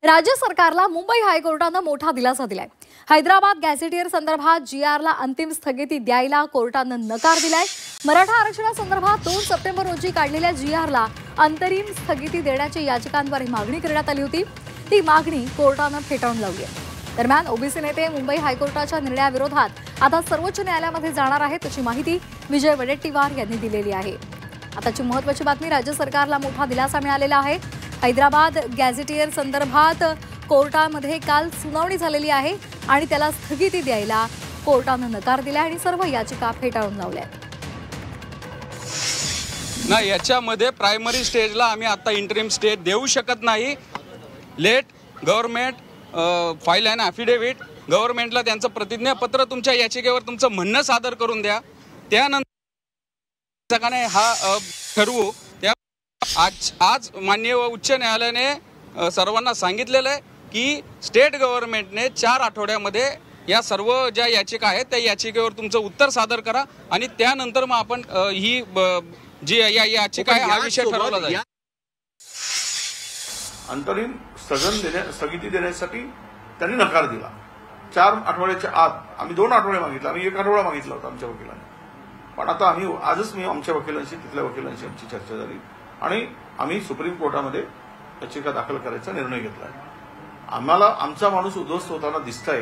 राज्य सरकारला मुंबई हायकोर्टानं मोठा दिलासा दिलाय। हैदराबाद गॅझेटियर संदर्भात जीआरला अंतिम स्थगिती द्यायला कोर्टानं नकार दिलाय। मराठा आरक्षणासंदर्भात 2 सप्टेंबर रोजी काढलेल्या जीआरला अंतरिम स्थगिती देण्याची याचिकांद्वारे मागणी करण्यात आली होती। ती मागणी कोर्टानं फेटाळून लावली आहे। दरम्यान ओबीसी नेते मुंबई हायकोर्टाच्या निर्णयाविरोधात आता सर्वोच्च न्यायालयामध्ये जाणार आहेत अशी माहिती विजय वडेट्टीवार यांनी दिलेली आहे। आताची महत्त्वाची बातमी, राज्य सरकारला मोठा दिलासा मिळालेला आहे। हैदराबाद गॅझेटियर संदर्भात कोर्टामध्ये काल सुनावणी झालेली आहे आणि त्याला स्थगिती द्यायला कोर्टानं नकार दिला आणि सर्व याचिका फेटाळून लावल्या। नाही, याच्यामध्ये प्रायमरी स्टेजला आम्ही आता इंटरिम स्टे देऊ शकत नाही। Let government file and affidavit, गव्हर्नमेंटला त्यांचं प्रतिज्ञापत्र तुमच्या याचिकेवर तुमचं म्हणणं सादर करून द्या, त्यानंतर हा ठरवू। आज माननीय उच्च न्यायालयाने सर्वांना सांगितलेलं आहे की स्टेट गव्हर्नमेंटने 4 आठवड्यामध्ये या सर्व ज्या याचिका आहेत त्या याचिकेवर तुमचं उत्तर सादर करा आणि त्यानंतर मग आपण ही जी याचिका आहे हा विषय ठरवला जाईल। अंतरिम स्थगिती देण्यासाठी त्यांनी नकार दिला। 4 आठवड्याच्या आत आम्ही 2 आठवडे मागितले, आम्ही 1 आठवडा मागितला होता आमच्या वकिलांनी। पण आता आम्ही आजच मी आमच्या वकिलांशी, तिथल्या वकिलांशी आमची चर्चा झाली आणि आम्ही सुप्रीम कोर्टामध्ये याचिका दाखल करायचा निर्णय घेतला आहे। आम्हाला आमचा माणूस उद्ध्वस्त होताना दिसतंय,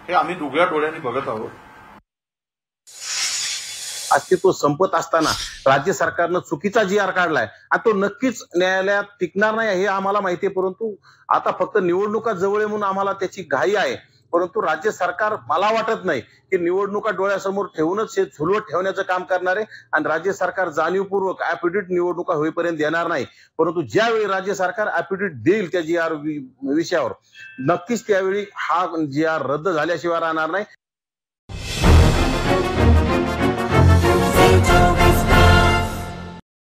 हे आम्ही दुगळ्या डोळ्यांनी बघत आहोत। अस्तित्व संपत असताना राज्य सरकारनं चुकीचा जीआर काढलाय आणि तो नक्कीच न्यायालयात टिकणार नाही हे आम्हाला माहिती आहे। परंतु आता फक्त निवडणुका जवळ म्हणून आम्हाला त्याची घाई आहे। परंतु राज्य सरकार, मला वाटत नाही की निवडणुका डोळ्यासमोर ठेवूनच हे झुलवत ठेवण्याचं काम करणार आहे आणि राज्य सरकार जाणीवपूर्वक ॲफिडेव्हिट निवडणुका होईपर्यंत देणार नाही। परंतु ज्यावेळी राज्य सरकार ॲफिडेव्हिट देईल त्या जीआर विषयावर, नक्कीच त्यावेळी हा जीआर रद्द झाल्याशिवाय राहणार नाही।